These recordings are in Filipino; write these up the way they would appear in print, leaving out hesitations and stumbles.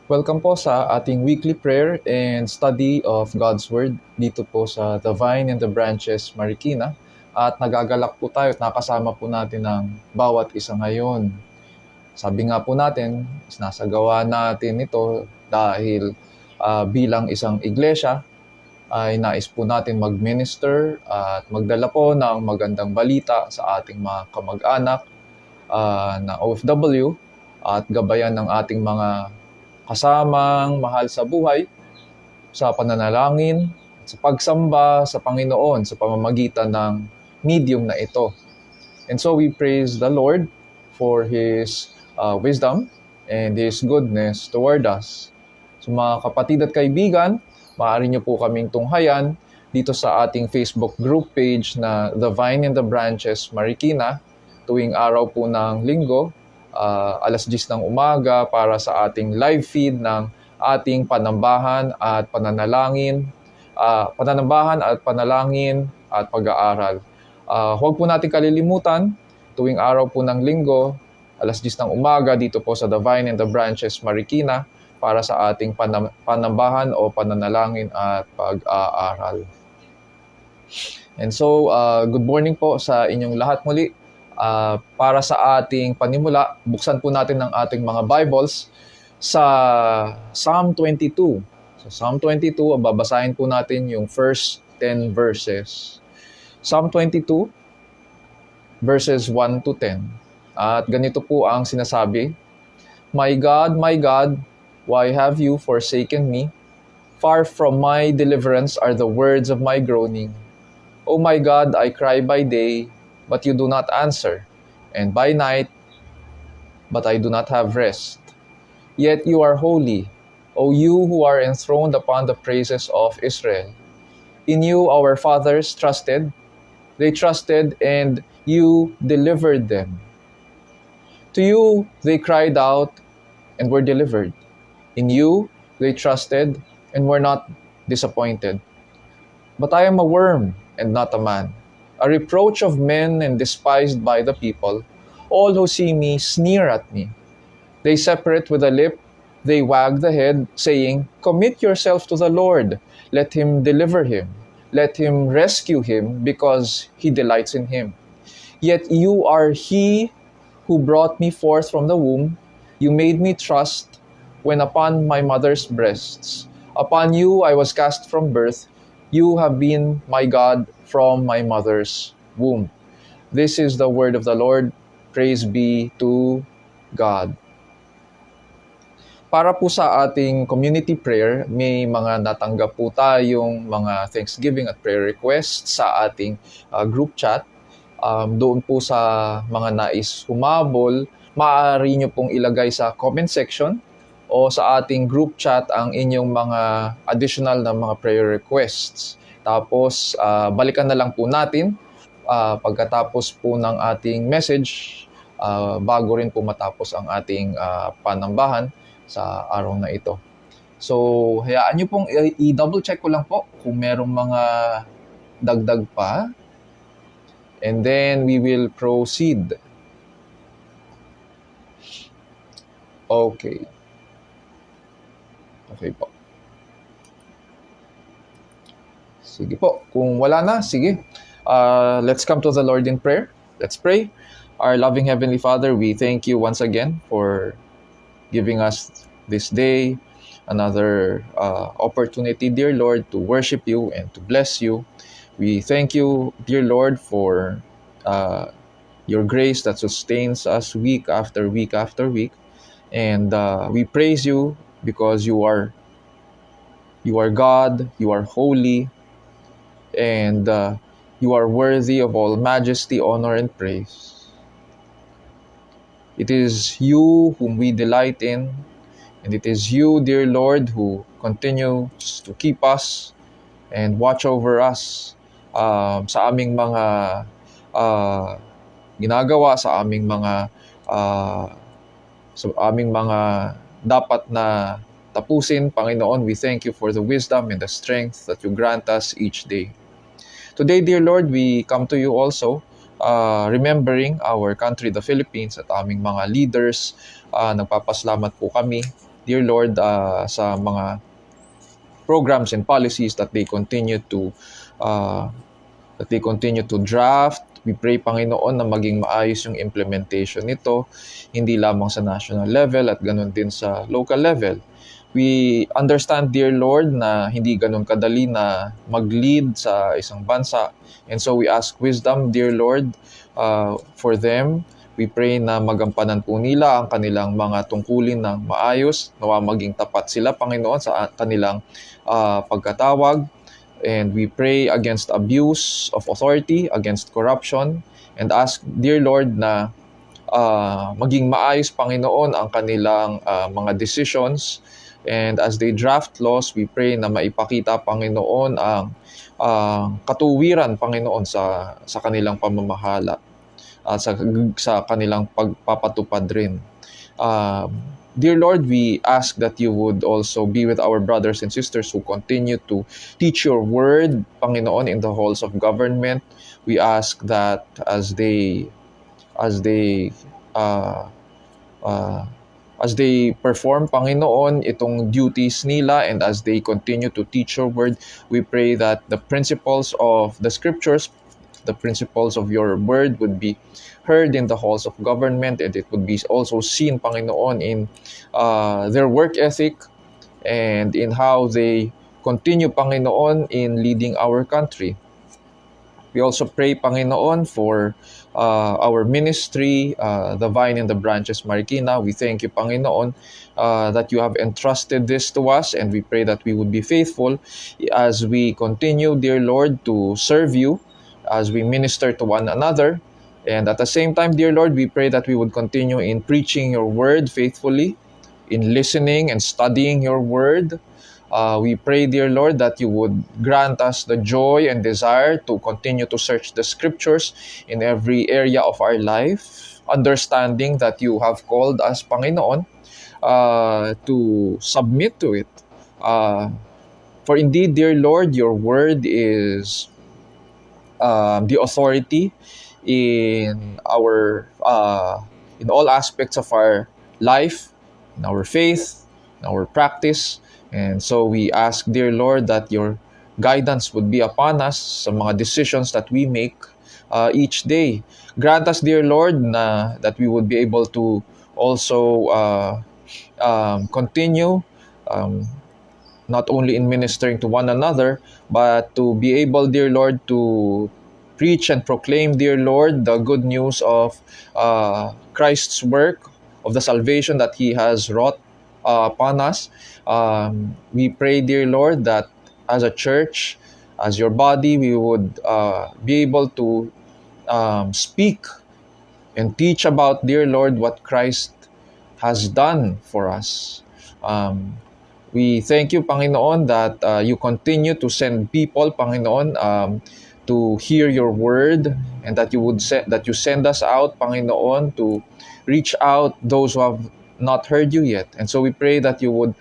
Welcome po sa ating weekly prayer and study of God's Word dito po sa The Vine and the Branches, Marikina. At nagagalak po tayo at nakasama po natin ang bawat isa ngayon. Sabi nga po natin, sinasagawa natin ito dahil bilang isang iglesia ay nais po natin mag-minister at magdala po ng magandang balita sa ating mga kamag-anak na OFW at gabayan ng ating mga kasamang mahal sa buhay, sa pananalangin, sa pagsamba sa Panginoon sa pamamagitan ng medium na ito. And so we praise the Lord for His wisdom and His goodness toward us. So mga kapatid at kaibigan, maaari niyo po kaming tunghayan dito sa ating Facebook group page na The Vine and the Branches Marikina tuwing araw po ng linggo, alas 10 ng umaga para sa ating live feed ng ating panambahan at pananalangin, at pag-aaral. Huwag po natin kalilimutan, tuwing araw po ng linggo, alas 10 ng umaga dito po sa The Vine and the Branches Marikina para sa ating panambahan o pananalangin at pag-aaral. And so, good morning po sa inyong lahat muli. Para sa ating panimula, buksan po natin ang ating mga Bibles sa Psalm 22. So Psalm 22, babasahin po natin yung first 10 verses. Psalm 22, verses 1 to 10. At ganito po ang sinasabi, my God, why have you forsaken me? Far from my deliverance are the words of my groaning. O my God, I cry by day, but you do not answer, and by night, but I do not have rest. Yet you are holy, O you who are enthroned upon the praises of Israel. In you our fathers trusted, they trusted, and you delivered them. To you they cried out, and were delivered. In you they trusted, and were not disappointed. But I am a worm, and not a man, a reproach of men and despised by the people. All who see me sneer at me. They separate with the lip, they wag the head, saying, commit yourself to the Lord. Let him deliver him. Let him rescue him, because he delights in him. Yet you are he who brought me forth from the womb. You made me trust when upon my mother's breasts. Upon you I was cast from birth. You have been my God from my mother's womb. This is the word of the Lord. Praise be to God. Para po sa ating community prayer, may mga natanggap po tayong mga thanksgiving at prayer requests sa ating group chat. Doon po sa mga nais humabol, maaari nyo pong ilagay sa comment section o sa ating group chat ang inyong mga additional na mga prayer requests. Tapos, balikan na lang po natin pagkatapos po ng ating message bago rin po matapos ang ating panambahan sa araw na ito. So, hayaan nyo pong i-double check ko lang po kung merong mga dagdag pa. And then, we will proceed. Okay. Okay po. Sige po. Kung wala na, sige. Let's come to the Lord in prayer. Let's pray. Our loving Heavenly Father, we thank you once again for giving us this day another opportunity, dear Lord, to worship you and to bless you. We thank you, dear Lord, for your grace that sustains us week after week after week. And we praise you because you are God, you are holy, and you are worthy of all majesty, honor, and praise. It is you whom we delight in, and it is you, dear Lord, who continues to keep us and watch over us sa aming mga ginagawa, sa aming mga dapat na tapusin. Panginoon, we thank you for the wisdom and the strength that you grant us each day. Today, dear Lord, we come to you also remembering our country, the Philippines, at aming mga leaders. Nagpapasalamat po kami, dear Lord, sa mga programs and policies uh, that they continue to draft. We pray, Panginoon, na maging maayos yung implementation nito, hindi lamang sa national level at ganun din sa local level. We understand, dear Lord, na hindi ganun kadali na mag-lead sa isang bansa. And so we ask wisdom, dear Lord, for them. We pray na magampanan po nila ang kanilang mga tungkulin ng maayos, nawa maging tapat sila, Panginoon, sa kanilang pagkatawag. And we pray against abuse of authority, against corruption, and ask, dear Lord, na maging maayos, Panginoon, ang kanilang mga decisions. And as they draft laws, we pray na maipakita, Panginoon, ang katuwiran, Panginoon, sa kanilang pamamahala at sa kanilang pagpapatupad rin. Dear Lord, we ask that you would also be with our brothers and sisters who continue to teach your word, Panginoon, in the halls of government. We ask that as they perform, Panginoon, itong duties nila, and as they continue to teach your word, we pray that the principles of the scriptures, the principles of your word would be heard in the halls of government, and it would be also seen, Panginoon, in their work ethic and in how they continue, Panginoon, in leading our country. We also pray, Panginoon, for our ministry, the Vine and the Branches Marikina. We thank you, Panginoon, that you have entrusted this to us, and we pray that we would be faithful as we continue, dear Lord, to serve you, as we minister to one another. And at the same time, dear Lord, we pray that we would continue in preaching your word faithfully, in listening and studying your word. We pray, dear Lord, that you would grant us the joy and desire to continue to search the scriptures in every area of our life, understanding that you have called us, Panginoon, to submit to it. For indeed, dear Lord, your word is the authority in all aspects of our life, in our faith, in our practice. And so we ask, dear Lord, that your guidance would be upon us sa mga decisions that we make each day. Grant us, dear Lord, that we would be able to also continue not only in ministering to one another, but to be able, dear Lord, to preach and proclaim, dear Lord, the good news of Christ's work, of the salvation that he has wrought upon us. We pray, dear Lord, that as a church, as your body, we would be able to speak and teach about, dear Lord, what Christ has done for us. We thank you, Panginoon, that you continue to send people, Panginoon, to hear your word, and that you send us out, Panginoon, to reach out those who have not heard you yet. And so we pray that you would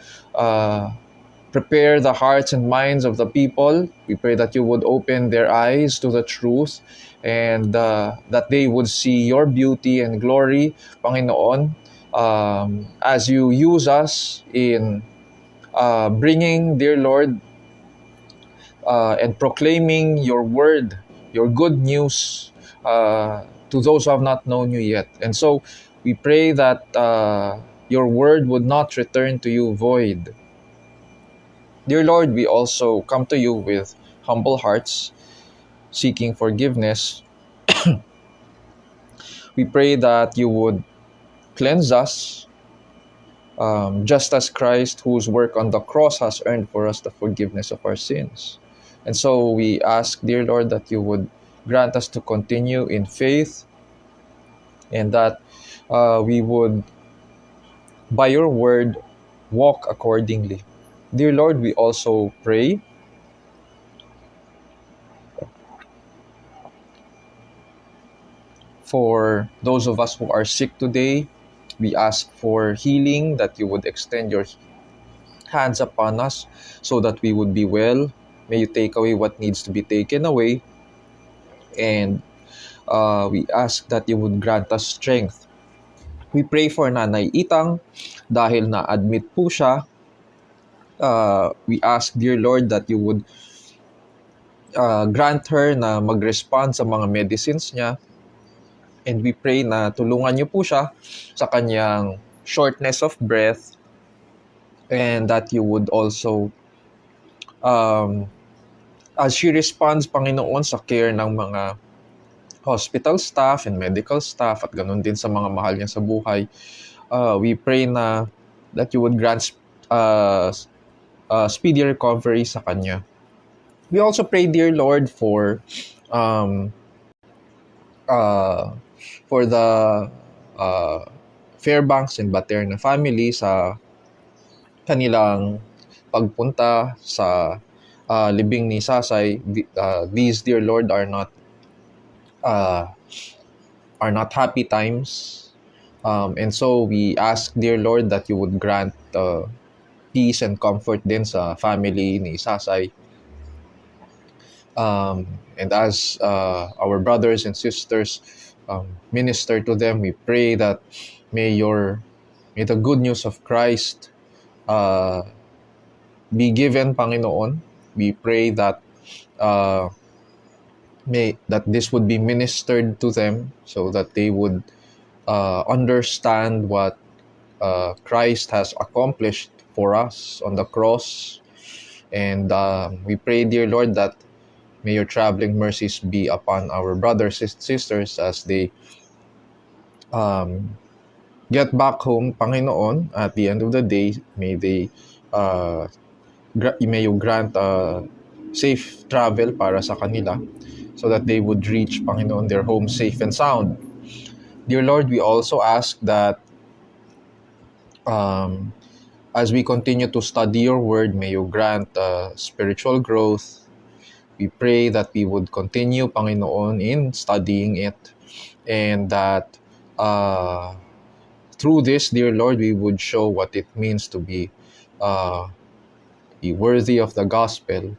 prepare the hearts and minds of the people. We pray that you would open their eyes to the truth, and that they would see your beauty and glory, Panginoon, as you use us in bringing, dear Lord, and proclaiming your word, your good news to those who have not known you yet. And so we pray that your word would not return to you void. Dear Lord, we also come to you with humble hearts, seeking forgiveness. We pray that you would cleanse us, just as Christ, whose work on the cross has earned for us the forgiveness of our sins. And so we ask, dear Lord, that you would grant us to continue in faith, and that we would, by your word, walk accordingly. Dear Lord, we also pray for those of us who are sick today. We ask for healing, that you would extend your hands upon us so that we would be well. May you take away what needs to be taken away. And we ask that you would grant us strength. We pray for Nanay Itang, dahil na-admit po siya, we ask, dear Lord, that you would grant her na mag-respond sa mga medicines niya. And we pray na tulungan niyo po siya sa kanyang shortness of breath, and that you would also, as she responds, Panginoon, sa care ng mga hospital staff and medical staff at ganun din sa mga mahal niya sa buhay, we pray na that you would grant speedy recovery sa kanya. We also pray, dear Lord, for the Fairbanks and Baterna family sa kanilang pagpunta sa libing ni Sasay. These, dear Lord, are not happy times, and so we ask, dear Lord, that you would grant peace and comfort din sa family ni Sasay. And as our brothers and sisters minister to them, we pray that may the good news of Christ be given, Panginoon. We pray that that this would be ministered to them, so that they would understand what Christ has accomplished for us on the cross. And we pray, dear Lord, that may your traveling mercies be upon our brothers and sisters as they get back home, Panginoon. At the end of the day, may you grant safe travel para sa kanila, so that they would reach, Panginoon, their home safe and sound. Dear Lord, we also ask that as we continue to study your word, may you grant spiritual growth. We pray that we would continue, Panginoon, in studying it, and that through this, dear Lord, we would show what it means to be worthy of the gospel.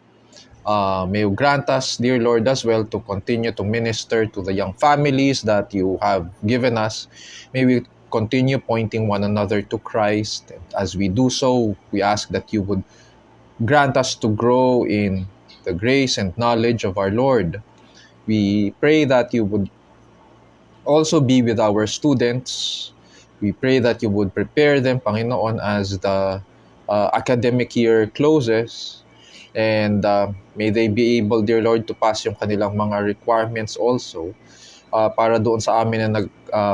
May you grant us, dear Lord, as well, to continue to minister to the young families that you have given us. May we continue pointing one another to Christ. As we do so, we ask that you would grant us to grow in the grace and knowledge of our Lord. We pray that you would also be with our students. We pray that you would prepare them, Panginoon, as the academic year closes. And may they be able, dear Lord, to pass yung kanilang mga requirements also, para doon sa amin na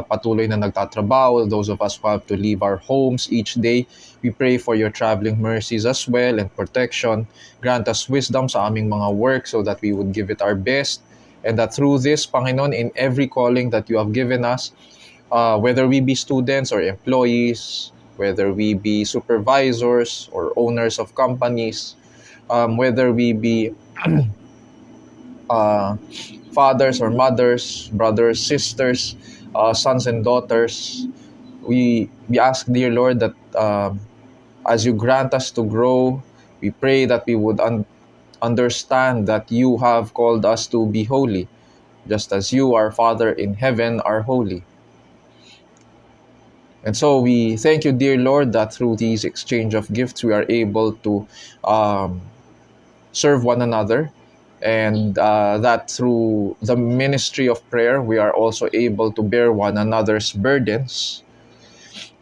patuloy na nagtatrabaho, those of us who have to leave our homes each day. We pray for your traveling mercies as well and protection. Grant us wisdom sa aming mga work, so that we would give it our best. And that through this, Panginoon, in every calling that you have given us, whether we be students or employees, whether we be supervisors or owners of companies, whether we be fathers or mothers, brothers, sisters, sons and daughters, we ask, dear Lord, that as you grant us to grow, we pray that we would understand that you have called us to be holy, just as you, our Father in heaven, are holy. And so we thank you, dear Lord, that through these exchange of gifts, we are able to serve one another, and that through the ministry of prayer, we are also able to bear one another's burdens.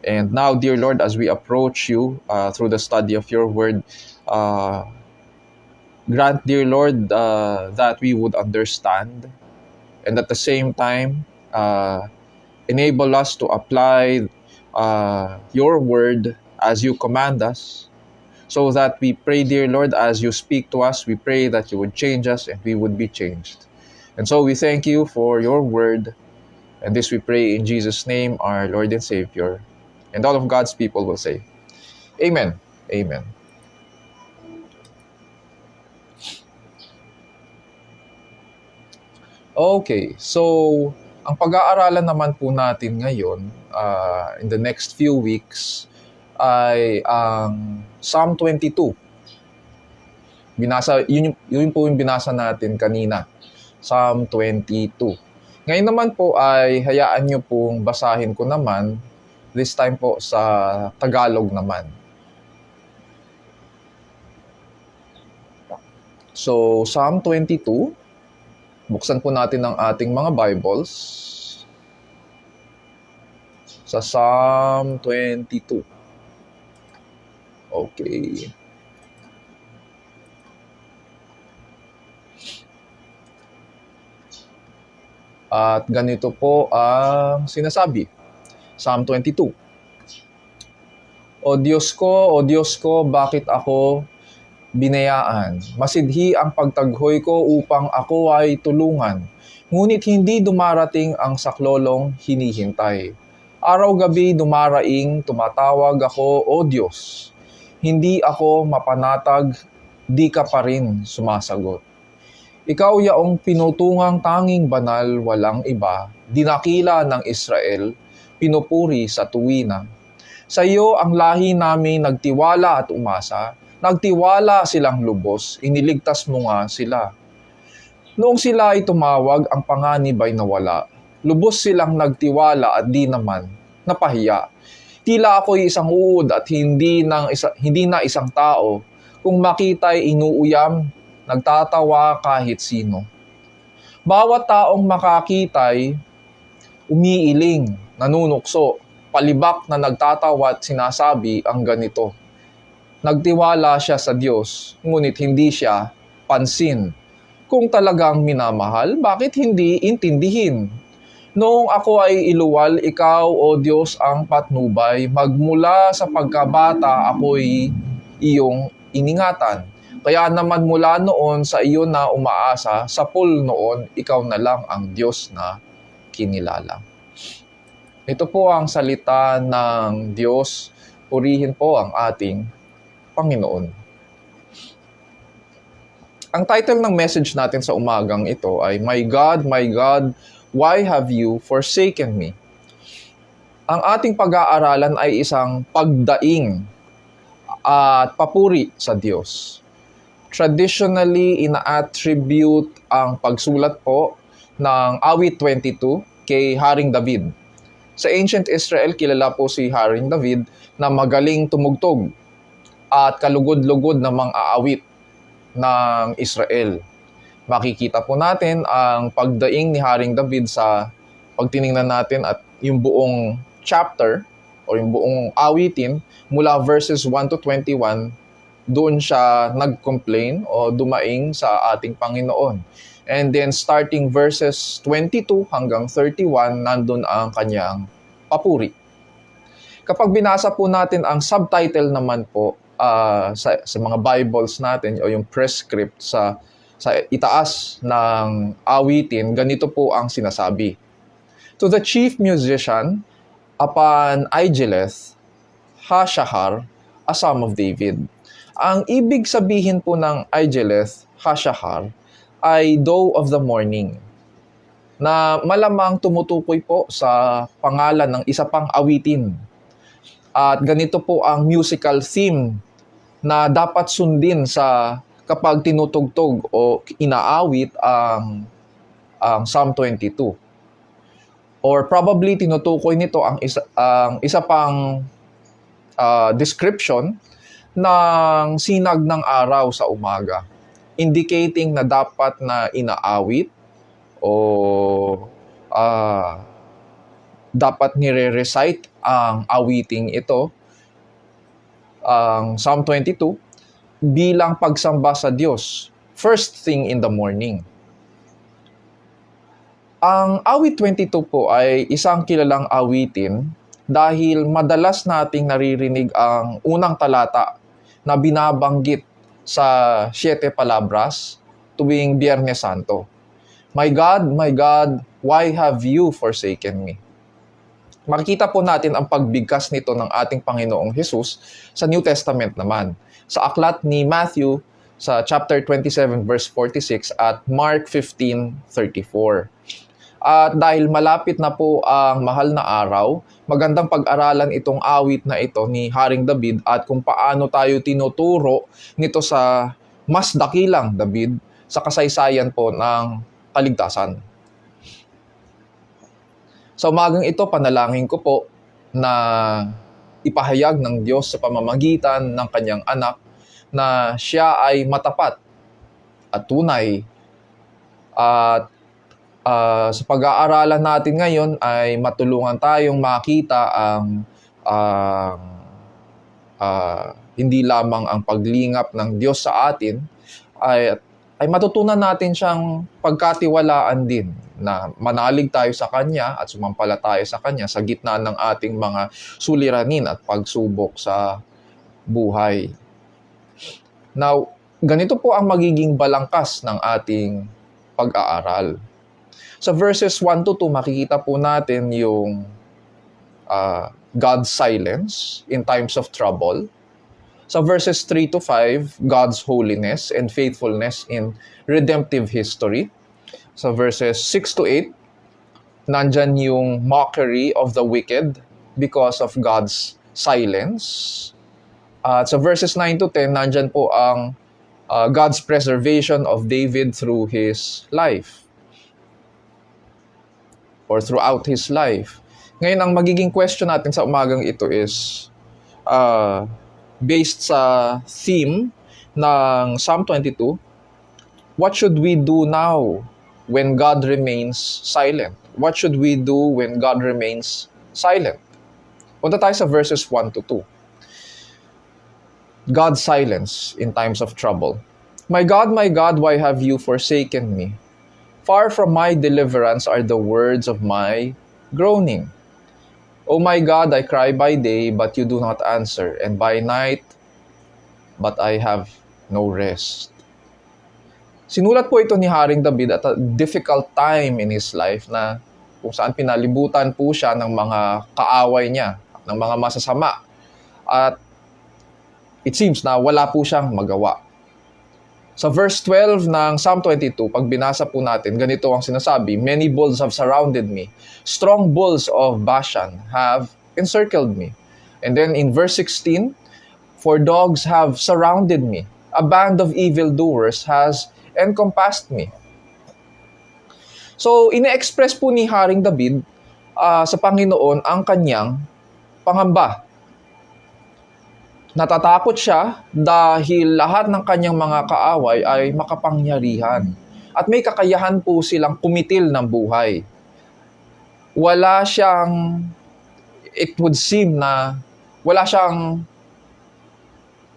And now, dear Lord, as we approach you through the study of your word, grant, dear Lord, that we would understand, and at the same time, enable us to apply your word as you command us, so that we pray, dear Lord, as you speak to us, we pray that you would change us and we would be changed. And so we thank you for your word, and this we pray in Jesus' name, our Lord and Savior. And all of God's people will say, Amen. Amen. Okay, so ang pag-aaralan naman po natin ngayon, in the next few weeks, ay ang Psalm 22. Yun po yung binasa natin kanina, Psalm 22. Ngayon naman po ay hayaan nyo pong basahin ko naman This time po sa Tagalog naman. So, Psalm 22. Buksan po natin ang ating mga Bibles. Sa Psalm 22. Okay. At ganito po ang sinasabi. Psalm 22. O Diyos ko, bakit ako binayaan? Masidhi ang pagtaghoy ko upang ako ay tulungan. Ngunit hindi dumarating ang saklolong hinihintay. Araw-gabi dumaraing, tumatawag ako, O Diyos. Hindi ako mapanatag, di ka pa rin sumasagot. Ikaw yaong pinutungang tanging banal, walang iba, dinakila ng Israel, pinupuri sa tuwina. Sa iyo ang lahi namin nagtiwala at umasa, nagtiwala silang lubos, iniligtas mo nga sila. Noong sila ay tumawag, ang panganib ay nawala. Lubos silang nagtiwala at di naman napahiya. Tila ako'y isang uod at hindi na isang tao. Kung makita'y inuuyam, nagtatawa kahit sino. Bawat taong makakita'y umiiling, nanunukso, palibak na nagtatawa at sinasabi ang ganito. Nagtiwala siya sa Diyos, ngunit hindi siya pansin. Kung talagang minamahal, bakit hindi intindihin? Noong ako ay iluwal, ikaw, O Diyos, ang patnubay. Magmula sa pagkabata, ako'y iyong iningatan. Kaya naman mula noon sa iyo na umaasa, sa pool noon, ikaw na lang ang Diyos na kinilala. Ito po ang salita ng Diyos. Purihin po ang ating Panginoon. Ang title ng message natin sa umagang ito ay, My God, why have you forsaken me? Ang ating pag-aaralan ay isang pagdaing at papuri sa Diyos. Traditionally, ina-attribute ang pagsulat po ng Awit 22 kay Haring David. Sa ancient Israel, kilala po si Haring David na magaling tumugtog at kalugod-lugod na mang-aawit ng Israel. Makikita po natin ang pagdaing ni Haring David sa pagtiningnan natin at yung buong chapter o yung buong awitin mula verses 1 to 21, doon siya nag-complain o dumaing sa ating Panginoon. And then starting verses 22 hanggang 31, nandun ang kanyang papuri. Kapag binasa po natin ang subtitle naman po sa mga Bibles natin o yung prescript sa itaas ng awitin, ganito po ang sinasabi. To the chief musician, upon Aijeleth, Hashahar, a son of David. Ang ibig sabihin po ng Aijeleth, Hashahar, ay Doe of the Morning, na malamang tumutukoy po sa pangalan ng isa pang awitin. At ganito po ang musical theme na dapat sundin sa kapag tinutugtog o inaawit ang Psalm 22. Or probably tinutukoy nito ang isa pang description ng sinag ng araw sa umaga, indicating na dapat na inaawit o dapat nire-recite ang awiting ito, ang Psalm 22, bilang pagsamba sa Diyos, first thing in the morning. Ang awit 22 po ay isang kilalang awitin dahil madalas nating naririnig ang unang talata na binabanggit sa 7 palabras tuwing Biyernes Santo. My God, why have you forsaken me? Makikita po natin ang pagbigkas nito ng ating Panginoong Hesus sa New Testament naman. Sa aklat ni Matthew sa chapter 27 verse 46 at Mark 15:34. At dahil malapit na po ang mahal na araw, magandang pag-aralan itong awit na ito ni Haring David at kung paano tayo tinuturo nito sa mas dakilang David sa kasaysayan po ng kaligtasan. Sa umagang ito, panalangin ko po na ipahayag ng Diyos sa pamamagitan ng kanyang anak na siya ay matapat at tunay. At sa pag-aaralan natin ngayon ay matulungan tayong makita ang hindi lamang ang paglingap ng Diyos sa atin, ay matutunan natin siyang pagkatiwalaan din, na manalig tayo sa Kanya at sumampalataya sa Kanya sa gitna ng ating mga suliranin at pagsubok sa buhay. Now, ganito po ang magiging balangkas ng ating pag-aaral. Sa verses 1 to 2, makikita po natin yung God's silence in times of trouble. Sa verses 3 to 5, God's holiness and faithfulness in redemptive history. Sa verses 6 to 8, nandyan yung mockery of the wicked because of God's silence. At sa verses 9 to 10, nandyan po ang God's preservation of David through his life, or throughout his life. Ngayon, ang magiging question natin sa umagang ito is, based sa theme ng Psalm 22, what should we do now when God remains silent? What should we do when God remains silent? Punta tayo sa verses 1 to 2. God's silence in times of trouble. My God, why have you forsaken me? Far from my deliverance are the words of my groaning. O my God, I cry by day, but you do not answer, and by night, but I have no rest. Sinulat po ito ni Haring David at a difficult time in his life, na kung saan pinalibutan po siya ng mga kaaway niya, ng mga masasama. At it seems na wala po siyang magawa. Sa verse 12 ng Psalm 22, pag binasa po natin, ganito ang sinasabi, many bulls have surrounded me. Strong bulls of Bashan have encircled me. And then in verse 16, for dogs have surrounded me. A band of evildoers has encompassed me. So, ine-express po ni Haring David sa Panginoon ang kanyang pangamba. Natatakot siya dahil lahat ng kanyang mga kaaway ay makapangyarihan. At may kakayahan po silang kumitil ng buhay. Wala siyang, it would seem na wala siyang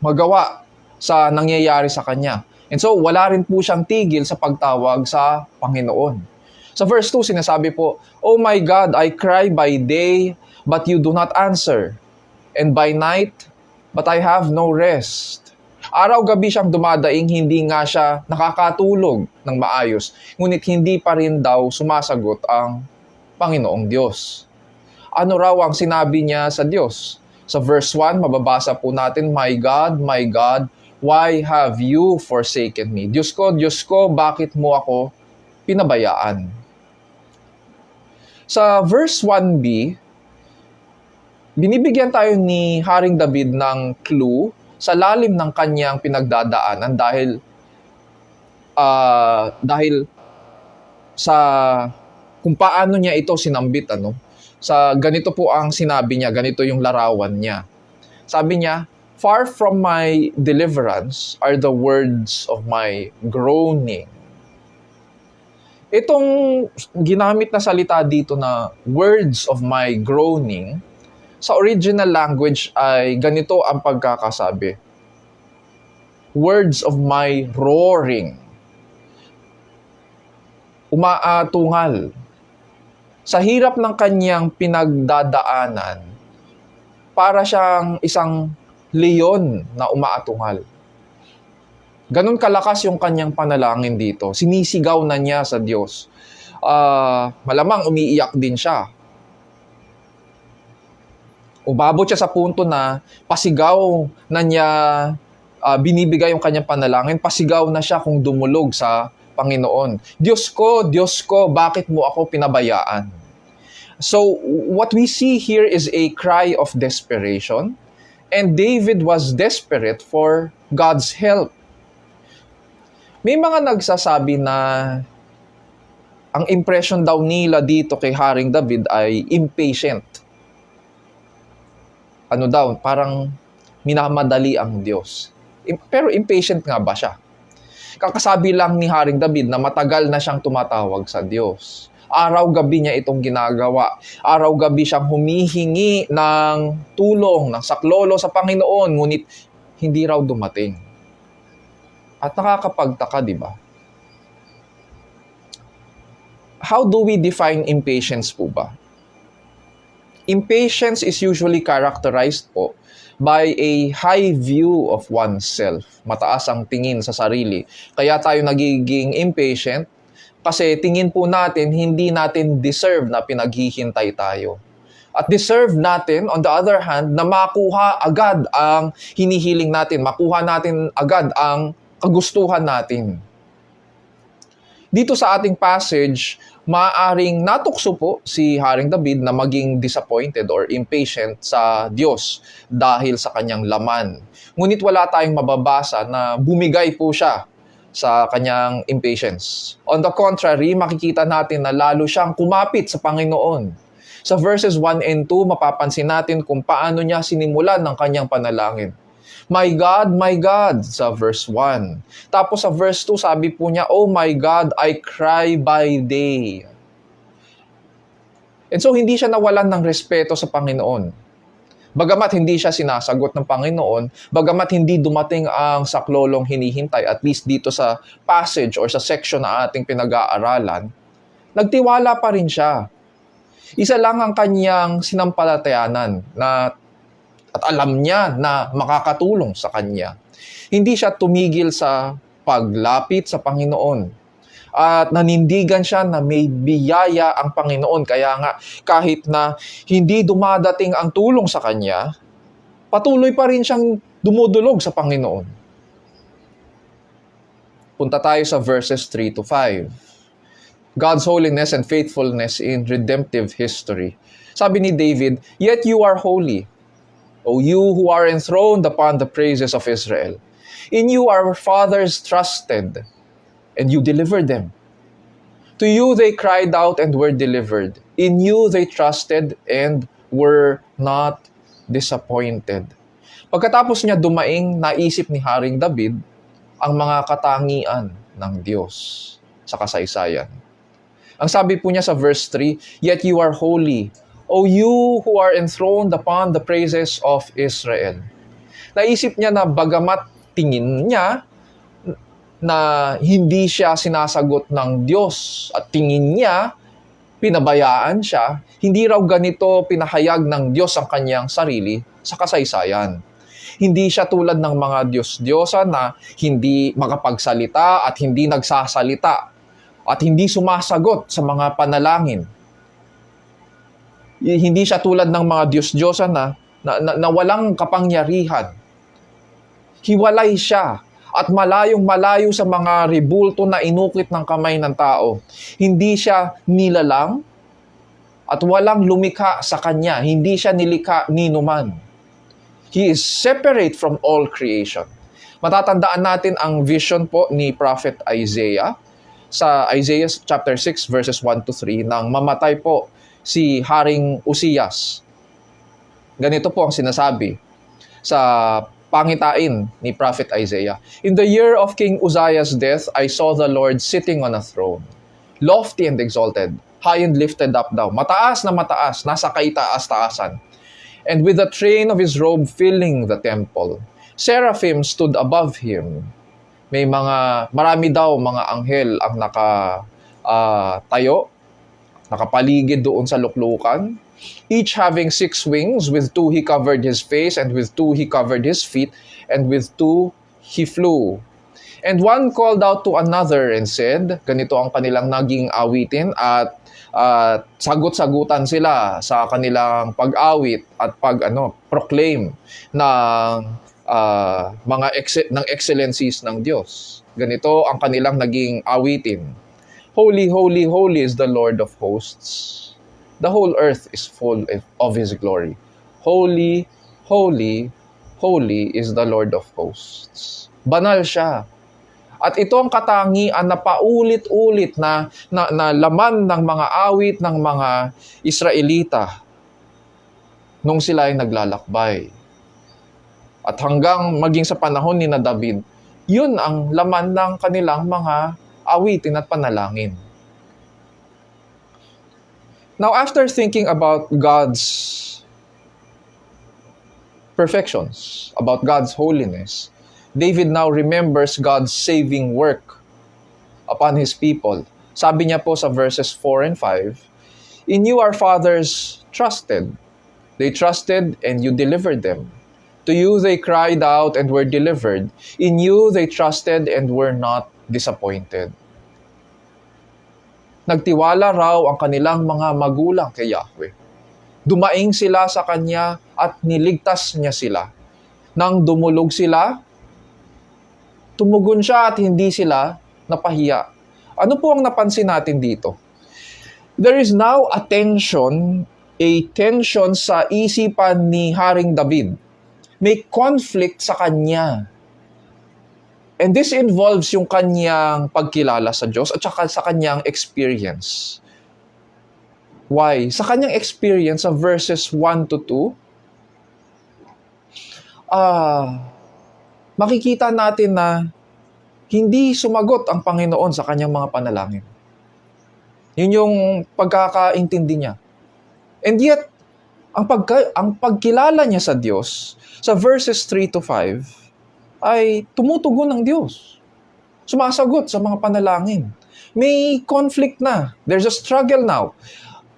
magawa sa nangyayari sa kanya. And so, wala rin po siyang tigil sa pagtawag sa Panginoon. Sa verse 2, sinasabi po, oh my God, I cry by day, but you do not answer. And by night, but I have no rest. Araw-gabi siyang dumadaing, hindi nga siya nakakatulog ng maayos. Ngunit hindi pa rin daw sumasagot ang Panginoong Diyos. Ano raw ang sinabi niya sa Diyos? Sa verse 1, mababasa po natin, my God, why have you forsaken me? Diyos ko, bakit mo ako pinabayaan? Sa verse 1b, binibigyan tayo ni Haring David ng clue sa lalim ng kanyang pinagdadaanan dahil sa kung paano niya ito sinambit. Sa ganito po ang sinabi niya, ganito yung larawan niya. Sabi niya, far from my deliverance are the words of my groaning. Itong ginamit na salita dito na words of my groaning, sa original language ay ganito ang pagkakasabi. Words of my roaring. Umaatungal. Sa hirap ng kanyang pinagdadaanan, para siyang isang leon na umaatungal. Ganon kalakas yung kanyang panalangin dito. Sinisigaw na niya sa Diyos. Malamang umiiyak din siya. Umabot siya sa punto na pasigaw na niya, binibigay yung kanyang panalangin, pasigaw na siya kung dumulog sa Panginoon. Diyos ko, bakit mo ako pinabayaan? So, what we see here is a cry of desperation, and David was desperate for God's help. May mga nagsasabi na ang impression daw nila dito kay Haring David ay impatient. ano daw, parang minamadali ang Diyos. Pero impatient nga ba siya? Kakasabi lang ni Haring David na matagal na siyang tumatawag sa Diyos. Araw-gabi niya itong ginagawa. Araw-gabi siyang humihingi ng tulong, ng saklolo sa Panginoon, ngunit hindi raw dumating. At nakakapagtaka, di ba? How do we define impatience po ba? Impatience is usually characterized po by a high view of oneself. Mataas ang tingin sa sarili. Kaya tayo nagiging impatient kasi tingin po natin hindi natin deserve na pinaghihintay tayo. At deserve natin, on the other hand, na makuha agad ang hinihiling natin, makuha natin agad ang kagustuhan natin. Dito sa ating passage, maaaring natukso po si Haring David na maging disappointed or impatient sa Diyos dahil sa kanyang laman. Ngunit wala tayong mababasa na bumigay po siya sa kanyang impatience. On the contrary, makikita natin na lalo siyang kumapit sa Panginoon. Sa verses 1 and 2, mapapansin natin kung paano niya sinimulan ng kanyang panalangin. My God, sa verse 1. Tapos sa verse 2, sabi po niya, Oh my God, I cry by day. And so, hindi siya nawalan ng respeto sa Panginoon. Bagamat hindi siya sinasagot ng Panginoon, bagamat hindi dumating ang saklolong hinihintay, at least dito sa passage or sa section na ating pinag-aaralan, nagtiwala pa rin siya. Isa lang ang kanyang sinampalatayanan at alam niya na makakatulong sa kanya. Hindi siya tumigil sa paglapit sa Panginoon. At nanindigan siya na may biyaya ang Panginoon. Kaya nga, kahit na hindi dumadating ang tulong sa kanya, patuloy pa rin siyang dumudulog sa Panginoon. Punta tayo sa verses 3 to 5. God's holiness and faithfulness in redemptive history. Sabi ni David, Yet you are holy, O you who are enthroned upon the praises of Israel. In you our fathers trusted, and you delivered them. To you they cried out and were delivered. In you they trusted and were not disappointed. Pagkatapos niya dumaing, naisip ni Haring David ang mga katangian ng Diyos sa kasaysayan. Ang sabi po niya sa verse 3, Yet you are holy, O you who are enthroned upon the praises of Israel. Naisip niya na bagamat tingin niya na hindi siya sinasagot ng Diyos at tingin niya, pinabayaan siya, hindi raw ganito pinahayag ng Diyos ang kanyang sarili sa kasaysayan. Hindi siya tulad ng mga Diyos-Diyosa na hindi makapagsalita at hindi nagsasalita at hindi sumasagot sa mga panalangin. Hindi siya tulad ng mga Diyos-Diyosa na walang kapangyarihan. Hiwalay siya at malayong-malayo sa mga ribulto na inukit ng kamay ng tao. Hindi siya nilalang at walang lumikha sa kanya. Hindi siya nilikha ni numan. He is separate from all creation. Matatandaan natin ang vision po ni Prophet Isaiah sa Isaiah chapter 6 verses 1 to 3 nang mamatay po si Haring Uzzias. Ganito po ang sinasabi sa pangitain ni Prophet Isaiah. In the year of King Uzziah's death, I saw the Lord sitting on a throne, lofty and exalted, high and lifted up daw. Mataas na mataas, nasa kaitaas-taasan. And with the train of his robe filling the temple, seraphim stood above him. Marami daw mga anghel ang tayo, nakapaligid doon sa luklukan, each having 6 wings, with 2 he covered his face, and with 2 he covered his feet, and with 2 he flew. And one called out to another and said, ganito ang kanilang naging awitin at sagot-sagutan sila sa kanilang pag-awit at proclaim ng ng excellencies ng Diyos. Ganito ang kanilang naging awitin. Holy, holy, holy is the Lord of hosts. The whole earth is full of His glory. Holy, holy, holy is the Lord of hosts. Banal siya. At ito ang katangian na paulit-ulit na laman ng mga awit ng mga Israelita. nung sila ay naglalakbay. At hanggang maging sa panahon ni na David, yun ang laman ng kanilang mga awitin at panalangin. Now, after thinking about God's perfections, about God's holiness, David now remembers God's saving work upon His people. Sabi niya po sa verses 4 and 5, "In you our fathers trusted. They trusted and you delivered them. To you they cried out and were delivered. In you they trusted and were not disappointed." Nagtiwala raw ang kanilang mga magulang kay Yahweh. Dumaing sila sa Kanya at niligtas niya sila. Nang dumulog sila, tumugon siya at hindi sila napahiya. Ano po ang napansin natin dito? There is now a tension sa isipan ni Haring David. May conflict sa kanya. And this involves yung kanyang pagkilala sa Diyos at saka sa kanyang experience. Why? Sa kanyang experience sa verses 1 to 2, makikita natin na hindi sumagot ang Panginoon sa kanyang mga panalangin. Yun yung pagkakaintindi niya. And yet, ang pagkilala niya sa Diyos, sa verses 3 to 5, ay tumutugon ng Diyos. Sumasagot sa mga panalangin. May conflict na. There's a struggle now.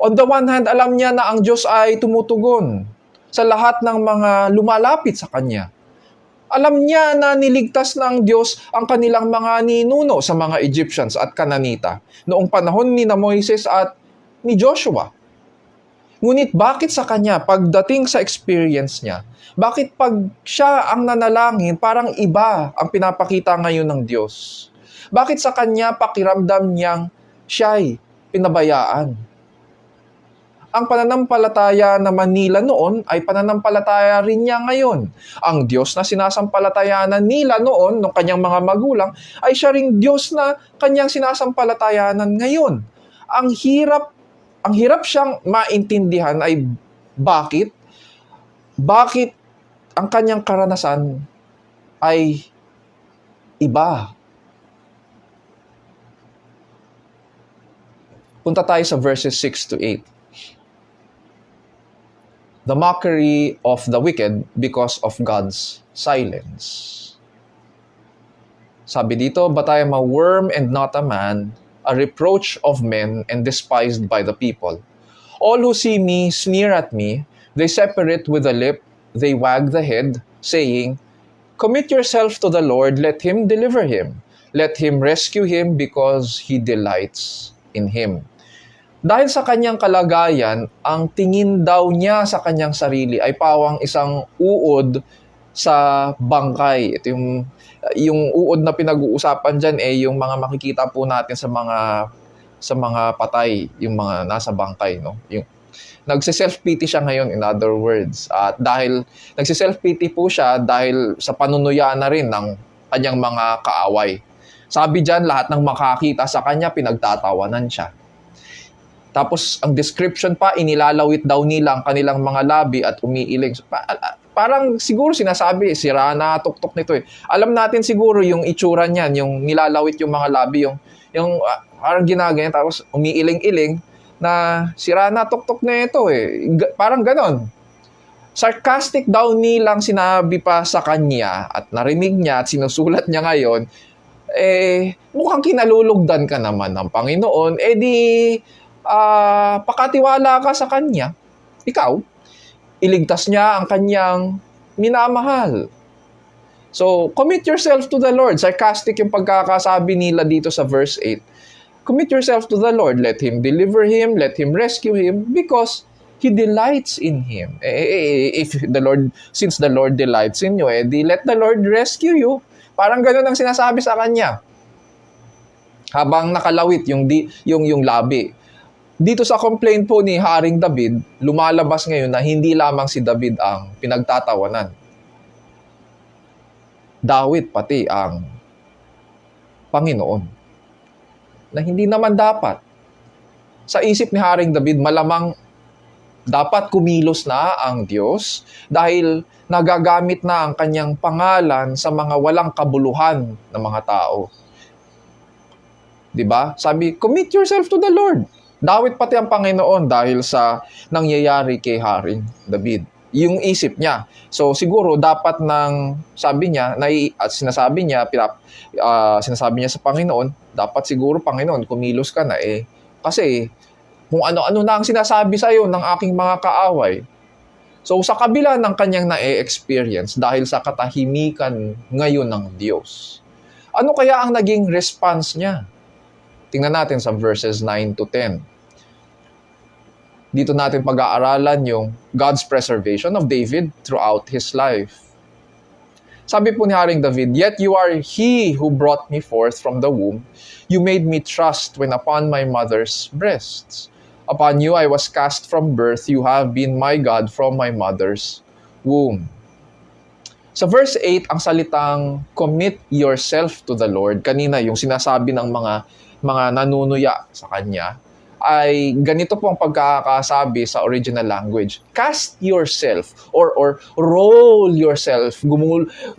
On the one hand, alam niya na ang Diyos ay tumutugon sa lahat ng mga lumalapit sa Kanya. Alam niya na niligtas ng Diyos ang kanilang mga ninuno sa mga Egyptians at Kananita noong panahon ni Moises at ni Joshua. Ngunit bakit sa kanya, pagdating sa experience niya, bakit pag siya ang nanalangin, parang iba ang pinapakita ngayon ng Diyos? Bakit sa kanya pakiramdam niyang siya'y pinabayaan? Ang pananampalataya na Manila noon ay pananampalataya rin niya ngayon. Ang Diyos na sinasampalatayanan nila noon, ng kanyang mga magulang, ay siya ring Diyos na kanyang sinasampalatayanan ngayon. Ang hirap siyang maintindihan ay bakit ang kanyang karanasan ay iba. Punta tayo sa verses 6 to 8. The mockery of the wicked because of God's silence. Sabi dito, "But I am a worm and not a man, a reproach of men and despised by the people. All who see me sneer at me, they separate with the lip, they wag the head, saying, 'Commit yourself to the Lord, let Him deliver him. Let Him rescue him because He delights in him.'" Dahil sa kanyang kalagayan, ang tingin daw niya sa kanyang sarili ay pawang isang uod sa bangkay. Ito yung uod na pinag-uusapan dyan yung mga makikita po natin sa mga patay, yung mga nasa bangkay, no? Yung nagse-self-pity siya ngayon, in other words. At dahil nagse-self-pity po siya dahil sa panunuya na rin ng kanyang mga kaaway. Sabi dyan, lahat ng makakita sa kanya, pinagtatawanan siya. Tapos, ang description pa, inilalawit daw nila ang kanilang mga labi at umiiling. Parang siguro sinasabi, sira na tuktok nito eh. Alam natin siguro yung itsura niyan, yung nilalawit yung mga labi, yung parang ginaganyan, tapos umiiling-iling na sira na tuktok na ito eh. Parang ganon. Sarcastic daw nilang sinabi pa sa kanya at narinig niya at sinusulat niya ngayon, mukhang kinalulugdan ka naman ng Panginoon, pakatiwala ka sa Kanya. Ikaw, iligtas niya ang Kanyang minamahal. So, commit yourself to the Lord. Sarcastic yung pagkakasabi nila dito sa verse 8. Commit yourself to the Lord. Let Him deliver him. Let Him rescue him. Because He delights in him. Since the Lord delights in you, let the Lord rescue you. Parang ganun ang sinasabi sa Kanya. Habang nakalawit yung labi. Dito sa complaint po ni Haring David, lumalabas ngayon na hindi lamang si David ang pinagtatawanan. Dawit pati ang Panginoon. Na hindi naman dapat. Sa isip ni Haring David, malamang Dapat kumilos na ang Diyos dahil nagagamit na ang kanyang pangalan sa mga walang kabuluhan ng mga tao. 'Di ba? Sabi, commit yourself to the Lord. Dawit pati ang Panginoon dahil sa nangyayari kay Haring David. Yung isip niya. So siguro dapat sabi niya, sinasabi niya sa Panginoon, dapat siguro Panginoon, kumilos ka na kasi kung ano-ano na ang sinasabi sa iyo ng aking mga kaaway. So sa kabila ng kanyang na-experience dahil sa katahimikan ngayon ng Diyos, ano kaya ang naging response niya? Tingnan natin sa verses 9 to 10. Dito natin pag-aaralan yung God's preservation of David throughout his life. Sabi po ni Haring David, "Yet you are he who brought me forth from the womb. You made me trust when upon my mother's breasts. Upon you I was cast from birth. You have been my God from my mother's womb." Sa verse 8, ang salitang commit yourself to the Lord, kanina yung sinasabi ng mga nanunuya sa Kanya, ay ganito po ang pagkakasabi sa original language. Cast yourself or roll yourself.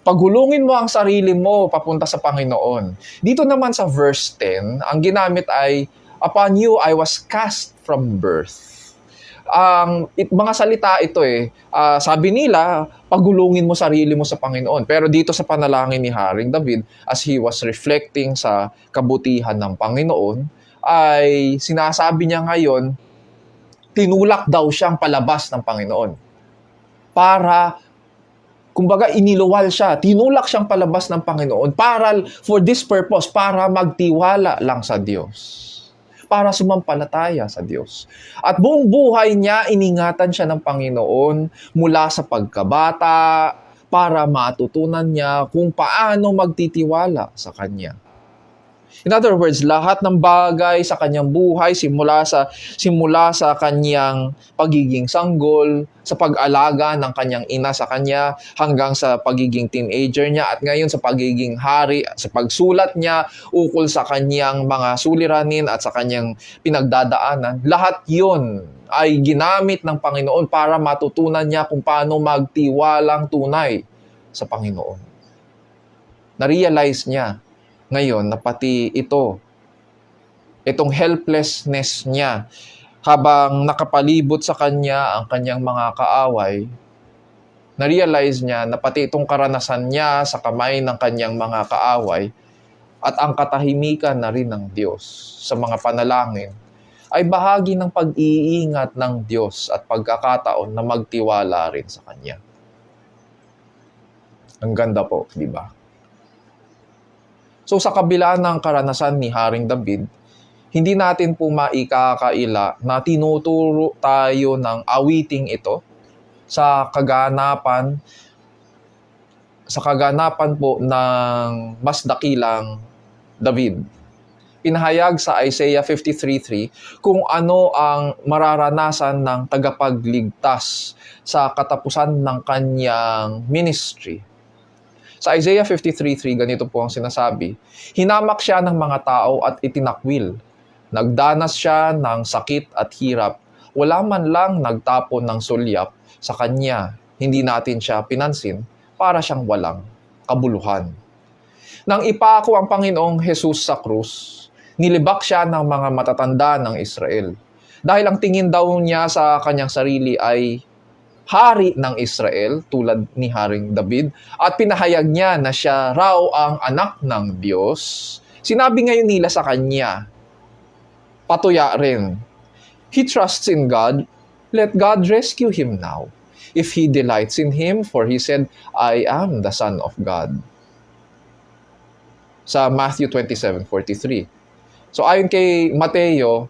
Pagulungin mo ang sarili mo papunta sa Panginoon. Dito naman sa verse 10, ang ginamit ay, upon you I was cast from birth. Mga salita ito sabi nila, pagulungin mo sarili mo sa Panginoon. Pero dito sa panalangin ni Haring David, as he was reflecting sa kabutihan ng Panginoon, ay sinasabi niya ngayon, tinulak daw siyang palabas ng Panginoon. Kumbaga iniluwal siya, tinulak siyang palabas ng Panginoon for this purpose, para magtiwala lang sa Diyos. Para sumampalataya sa Diyos. At buong buhay niya, iningatan siya ng Panginoon mula sa pagkabata para matutunan niya kung paano magtitiwala sa Kanya. In other words, lahat ng bagay sa kanyang buhay, simula sa kanyang pagiging sanggol, sa pag-alaga ng kanyang ina sa kanya, hanggang sa pagiging teenager niya, at ngayon sa pagiging hari, sa pagsulat niya ukol sa kanyang mga suliranin at sa kanyang pinagdadaanan, lahat yun ay ginamit ng Panginoon para matutunan niya kung paano magtiwalang tunay sa Panginoon. Na-realize niya ngayon na pati itong helplessness niya habang nakapalibot sa kanya ang kanyang mga kaaway, na-realize niya na pati itong karanasan niya sa kamay ng kanyang mga kaaway at ang katahimikan na rin ng Diyos sa mga panalangin ay bahagi ng pag-iingat ng Diyos at pagkakataon na magtiwala rin sa Kanya. Ang ganda po, di ba? So sa kabila ng karanasan ni Haring David, hindi natin po maikakaila na tinuturo tayo ng awiting ito sa kaganapan po ng mas dakilang David. Pinahayag sa Isaiah 53:3 kung ano ang mararanasan ng tagapagligtas sa katapusan ng kanyang ministry. Sa Isaiah 53:3, ganito po ang sinasabi, "Hinamak siya ng mga tao at itinakwil. Nagdanas siya ng sakit at hirap. Wala man lang nagtapon ng sulyap sa kanya. Hindi natin siya pinansin para siyang walang kabuluhan." Nang ipako ang Panginoong Jesus sa krus, nilibak siya ng mga matatanda ng Israel. Dahil ang tingin daw niya sa kanyang sarili ay hari ng Israel, tulad ni Haring David, at pinahayag niya na siya raw ang anak ng Diyos, sinabi ngayon nila sa kanya, patuya rin, "He trusts in God, let God rescue him now. If he delights in him, for he said, I am the Son of God." Sa Matthew 27:43. So ayon kay Mateo,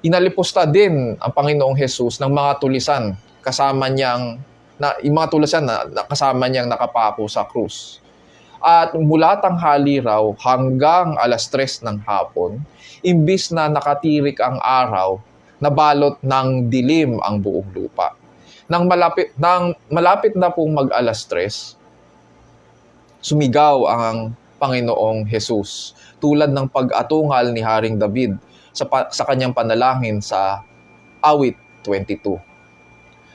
inalipusta din ang Panginoong Jesus ng mga tulisan kasama niyang nakapako sa krus. At mula tanghali raw hanggang 3:00 ng hapon, imbis na nakatirik ang araw, nabalot ng dilim ang buong lupa. Nang malapit na pong mag-3:00, sumigaw ang Panginoong Jesus, tulad ng pag-atungal ni Haring David sa kanyang panalangin sa awit 22.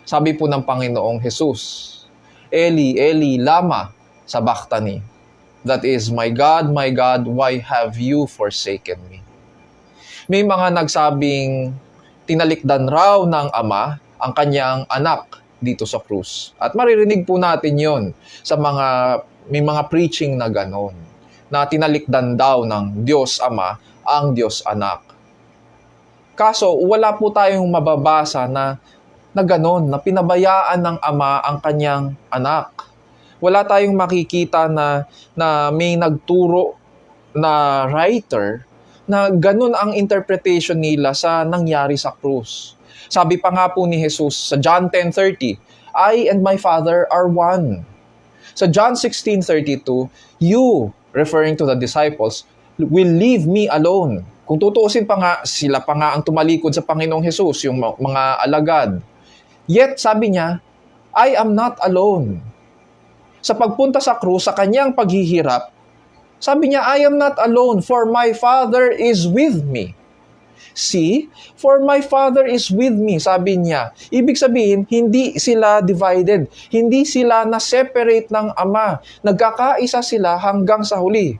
Sabi po ng Panginoong Jesus, Eli, Eli, lama sabachthani. That is, my God, why have you forsaken me? May mga nagsabing tinalikdan raw ng Ama ang kanyang anak dito sa krus. At maririnig po natin yon sa may mga preaching na ganon, na tinalikdan daw ng Diyos Ama ang Diyos Anak. Kaso, wala po tayong mababasa na ganon, na pinabayaan ng Ama ang kanyang anak. Wala tayong makikita na may nagturo na writer na ganun ang interpretation nila sa nangyari sa krus. Sabi pa nga po ni Jesus sa John 10:30, I and my Father are one. Sa John 16:32, you, referring to the disciples, will leave me alone. Kung tutuusin pa nga, sila pa nga ang tumalikod sa Panginoong Jesus, yung mga alagad. Yet, sabi niya, I am not alone. Sa pagpunta sa krus, sa kanyang paghihirap, sabi niya, I am not alone, for my Father is with me. See, for my Father is with me, sabi niya. Ibig sabihin, hindi sila divided. Hindi sila na-separate ng Ama. Nagkakaisa sila hanggang sa huli.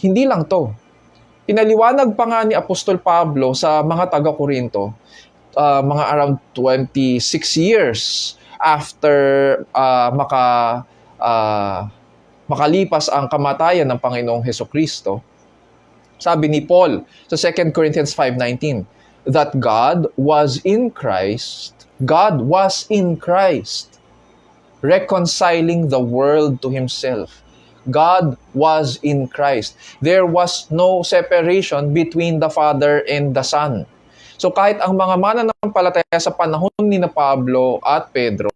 Hindi lang to. Pinaliwanag pa nga ni Apostol Pablo sa mga taga-Korinto, mga around 26 years after makalipas ang kamatayan ng Panginoong Hesukristo. Sabi ni Paul sa 2 Corinthians 5:19, that God was in Christ, reconciling the world to Himself. God was in Christ. There was no separation between the Father and the Son. So kahit ang mga mananampalataya sa panahon ni na Pablo at Pedro,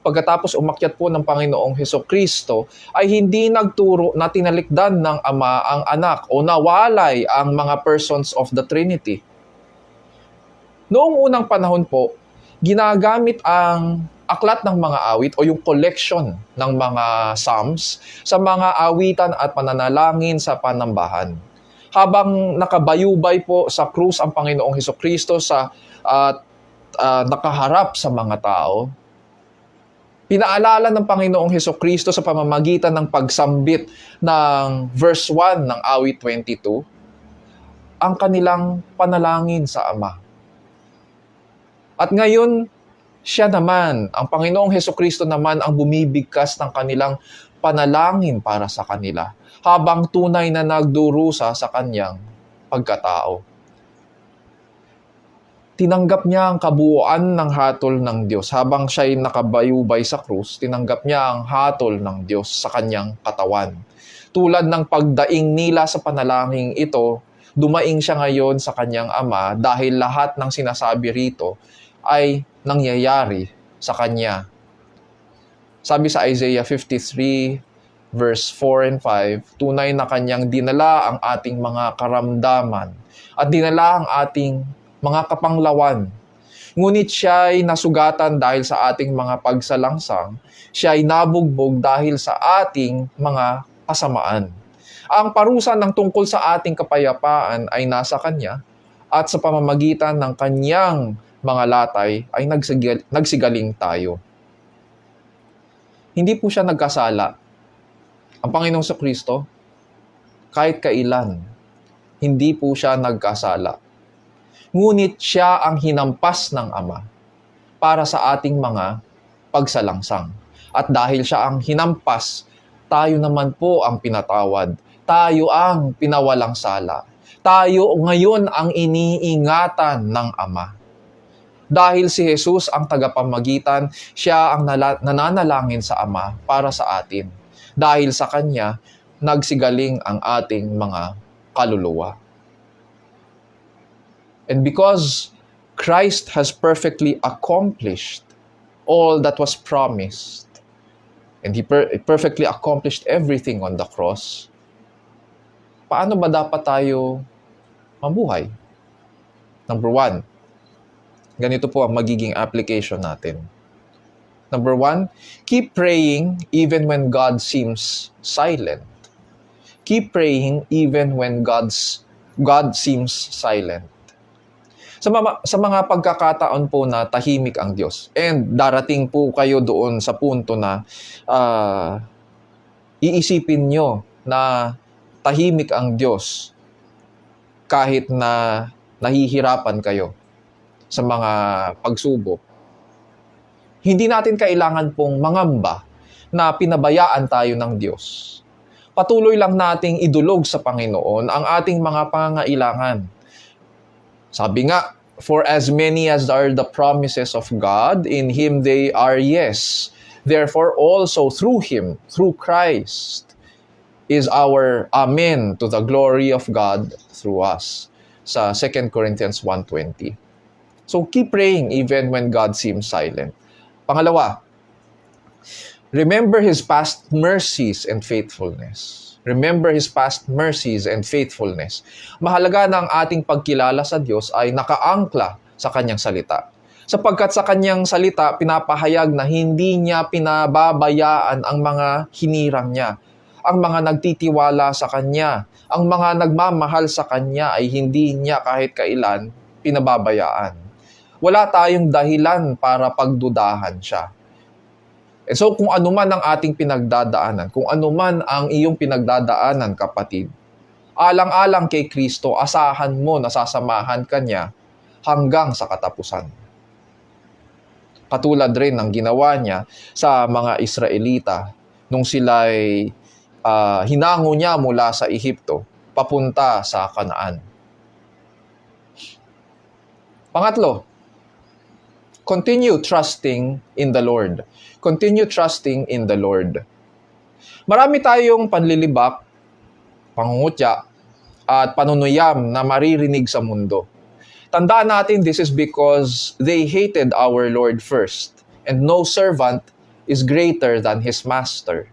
pagkatapos umakyat po ng Panginoong Hesukristo, ay hindi nagturo na tinalikdan ng Ama ang anak o nawalay ang mga persons of the Trinity. Noong unang panahon po, ginagamit ang aklat ng mga awit o yung collection ng mga psalms sa mga awitan at pananalangin sa panambahan. Habang nakabayubay po sa krus ang Panginoong Hesukristo nakaharap sa mga tao, pinaalala ng Panginoong Hesukristo sa pamamagitan ng pagsambit ng verse 1 ng awit 22, ang kanilang panalangin sa Ama. At ngayon, siya naman, ang Panginoong Hesukristo naman ang bumibigkas ng kanilang panalangin para sa kanila, habang tunay na nagdurusa sa kanyang pagkatao. Tinanggap niya ang kabuuan ng hatol ng Diyos. Habang siya'y nakabayubay sa krus, tinanggap niya ang hatol ng Diyos sa kanyang katawan. Tulad ng pagdaing nila sa panalangin ito, dumaing siya ngayon sa kanyang Ama dahil lahat ng sinasabi rito ay nangyayari sa kanya. Sabi sa Isaiah 53, verse 4 and 5, tunay na kanyang dinala ang ating mga karamdaman at dinala ang ating mga kapanglawan. Ngunit siya'y nasugatan dahil sa ating mga pagsalangsang, siya'y nabugbog dahil sa ating mga kasamaan. Ang parusa ng tungkol sa ating kapayapaan ay nasa kanya, at sa pamamagitan ng kanyang mga latay ay nagsigaling tayo. Hindi po siya nagkasala. Ang Panginoong Kristo, kahit kailan, hindi po siya nagkasala. Ngunit siya ang hinampas ng Ama para sa ating mga pagsalangsang. At dahil siya ang hinampas, tayo naman po ang pinatawad. Tayo ang pinawalang sala. Tayo ngayon ang iniingatan ng Ama. Dahil si Jesus ang tagapamagitan, siya ang nananalangin sa Ama para sa atin. Dahil sa Kanya, nagsigaling ang ating mga kaluluwa. And because Christ has perfectly accomplished all that was promised, and He perfectly accomplished everything on the cross, paano ba dapat tayo mabuhay? Number 1, ganito po ang magiging application natin. Number 1, keep praying even when God seems silent. Keep praying even when God seems silent. Sa mga pagkakataon po na tahimik ang Diyos, and darating po kayo doon sa punto na iisipin nyo na tahimik ang Diyos kahit na nahihirapan kayo sa mga pagsubok, hindi natin kailangan pong mangamba na pinabayaan tayo ng Diyos. Patuloy lang nating idulog sa Panginoon ang ating mga pangangailangan. Sabi nga, for as many as are the promises of God, in Him they are yes. Therefore also through Him, through Christ, is our amen to the glory of God through us. Sa 2 Corinthians 1:20. So keep praying even when God seems silent. Pangalawa, remember His past mercies and faithfulness. Remember His past mercies and faithfulness. Mahalaga na ang ating pagkilala sa Diyos ay nakaangkla sa Kanyang salita. Sapagkat sa Kanyang salita, pinapahayag na hindi Niya pinababayaan ang mga hinirang Niya. Ang mga nagtitiwala sa Kanya, ang mga nagmamahal sa Kanya ay hindi Niya kahit kailan pinababayaan. Wala tayong dahilan para pagdudahan Siya. And so kung ano man ang ating pinagdadaanan, kung ano man ang iyong pinagdadaanan, kapatid, alang-alang kay Kristo, asahan mo na sasamahan ka niya hanggang sa katapusan. Katulad rin ng ginawa niya sa mga Israelita nung sila'y hinango niya mula sa Ehipto papunta sa Kanaan. Pangatlo, continue trusting in the Lord. Continue trusting in the Lord. Marami tayong panlilibak, pangungutya, at panunuyam na maririnig sa mundo. Tandaan natin, this is because they hated our Lord first, and no servant is greater than his master.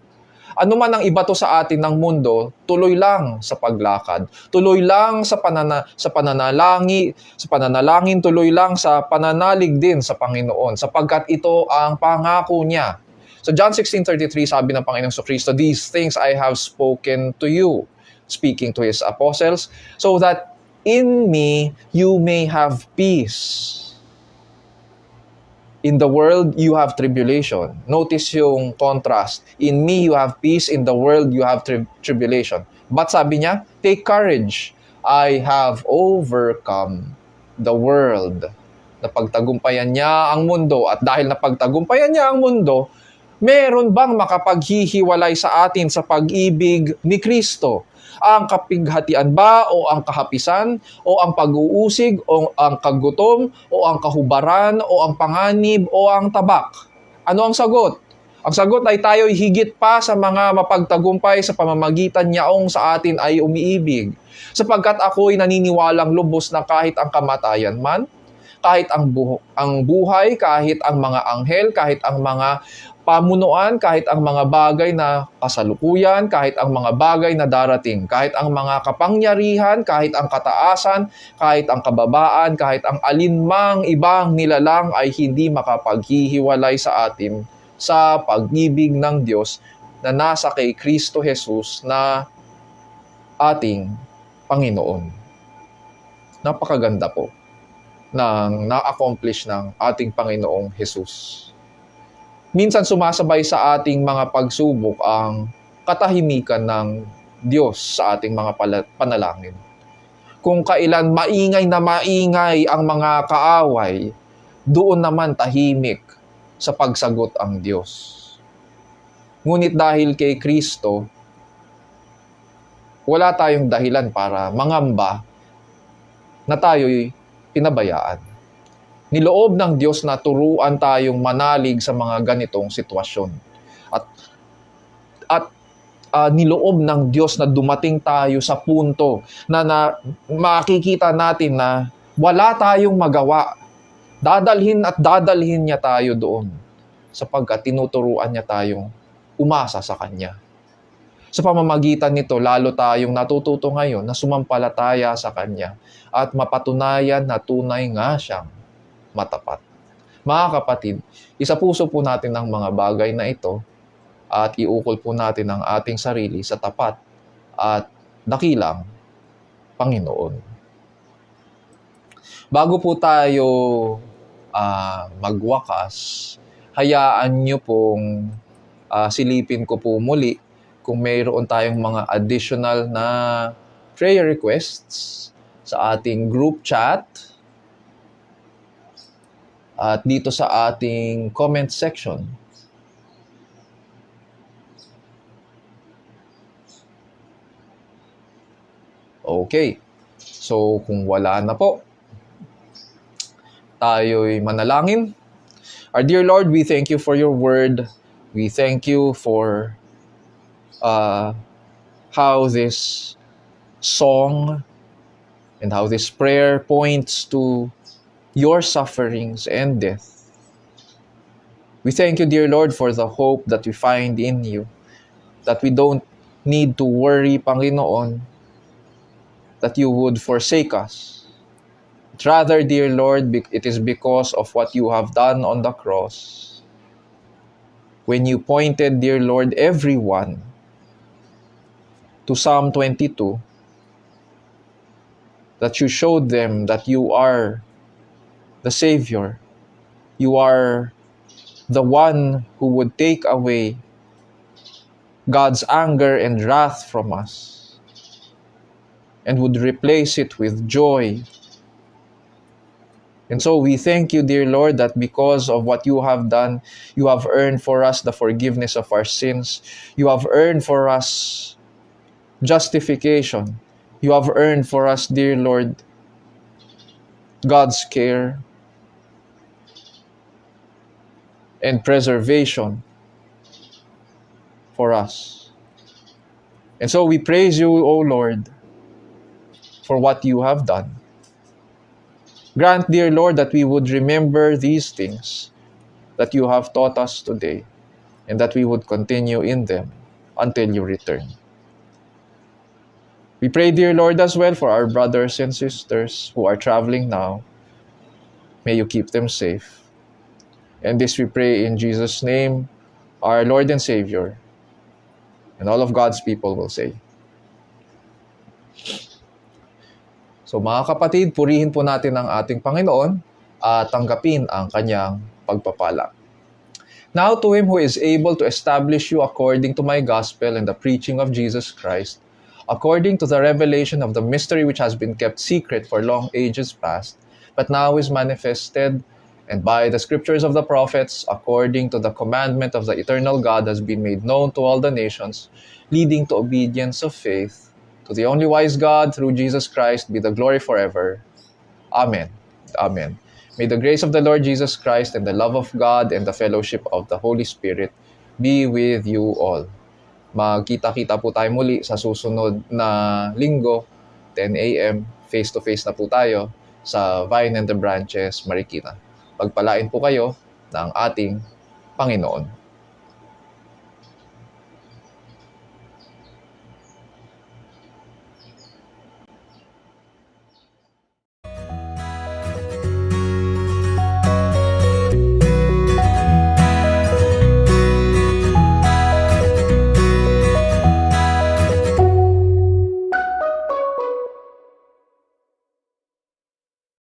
Ano man ang ibato sa atin ng mundo, tuloy lang sa paglakad. Tuloy lang sa pananalangin, tuloy lang sa pananalig din sa Panginoon, sapagkat ito ang pangako niya. So John 16:33, sabi ng Panginoong Kristo, "These things I have spoken to you," speaking to His apostles, "so that in me you may have peace. In the world, you have tribulation." Notice yung contrast. In me, you have peace. In the world, you have tribulation. But sabi niya, take courage. I have overcome the world. Napagtagumpayan niya ang mundo. At dahil napagtagumpayan niya ang mundo, meron bang makapaghihiwalay sa atin sa pag-ibig ni Kristo? Ang kapighatian ba o ang kahapisan o ang pag-uusig o ang kagutom o ang kahubaran o ang panganib o ang tabak? Ano ang sagot? Ang sagot ay tayo'y higit pa sa mga mapagtagumpay sa pamamagitan niyaong sa atin ay umiibig. Sapagkat ako'y naniniwalang lubos na kahit ang kamatayan man, kahit ang buhay, kahit ang mga anghel, kahit ang mga pamunuan, kahit ang mga bagay na kasalukuyan, kahit ang mga bagay na darating, kahit ang mga kapangyarihan, kahit ang kataasan, kahit ang kababaan, kahit ang alinmang ibang nilalang ay hindi makapaghihiwalay sa atin sa pag-ibig ng Diyos na nasa kay Kristo Jesus na ating Panginoon. Napakaganda po ng na-accomplish ng ating Panginoong Jesus. Minsan sumasabay sa ating mga pagsubok ang katahimikan ng Diyos sa ating mga panalangin. Kung kailan maingay na maingay ang mga kaaway, doon naman tahimik sa pagsagot ang Diyos. Ngunit dahil kay Kristo, wala tayong dahilan para mangamba na tayo'y pinabayaan. Niloob ng Diyos na turuan tayong manalig sa mga ganitong sitwasyon. At niloob ng Diyos na dumating tayo sa punto na makikita natin na wala tayong magawa. Dadalhin niya tayo doon sapagkat tinuturuan niya tayong umasa sa Kanya. Sa pamamagitan nito, lalo tayong natututo ngayon na sumampalataya sa Kanya at mapatunayan na tunay nga siyang matapat. Mga kapatid, isapuso po natin ang mga bagay na ito at iukol po natin ang ating sarili sa tapat at dakilang Panginoon. Bago po tayo magwakas, hayaan nyo pong silipin ko po muli kung mayroon tayong mga additional na prayer requests sa ating group chat at dito sa ating comment section. Okay. So, kung wala na po, tayo'y manalangin. Our dear Lord, we thank you for your word. We thank you for how this song and how this prayer points to your sufferings and death. We thank you, dear Lord, for the hope that we find in you, that we don't need to worry, Panginoon, that you would forsake us. But rather, dear Lord, it is because of what you have done on the cross. When you pointed, dear Lord, everyone to Psalm 22, that you showed them that you are the Savior. You are the one who would take away God's anger and wrath from us and would replace it with joy. And so we thank you, dear Lord, that because of what you have done, you have earned for us the forgiveness of our sins. You have earned for us justification. You have earned for us, dear Lord, God's care and preservation for us. And so we praise you, O Lord, for what you have done. Grant, dear Lord, that we would remember these things that you have taught us today, and that we would continue in them until you return. We pray, dear Lord, as well for our brothers and sisters who are traveling now. May you keep them safe. And this we pray in Jesus' name, our Lord and Savior. And all of God's people will say. So mga kapatid, purihin po natin ang ating Panginoon at tanggapin ang kanyang pagpapala. Now to him who is able to establish you according to my gospel and the preaching of Jesus Christ, according to the revelation of the mystery which has been kept secret for long ages past, but now is manifested, and by the scriptures of the prophets, according to the commandment of the eternal God, has been made known to all the nations, leading to obedience of faith. To the only wise God, through Jesus Christ, be the glory forever. Amen. Amen. May the grace of the Lord Jesus Christ and the love of God and the fellowship of the Holy Spirit be with you all. Magkita-kita po tayo muli sa susunod na linggo, 10 a.m. Face-to-face na po tayo sa Vine and the Branches, Marikina. Pagpalain po kayo ng ating Panginoon.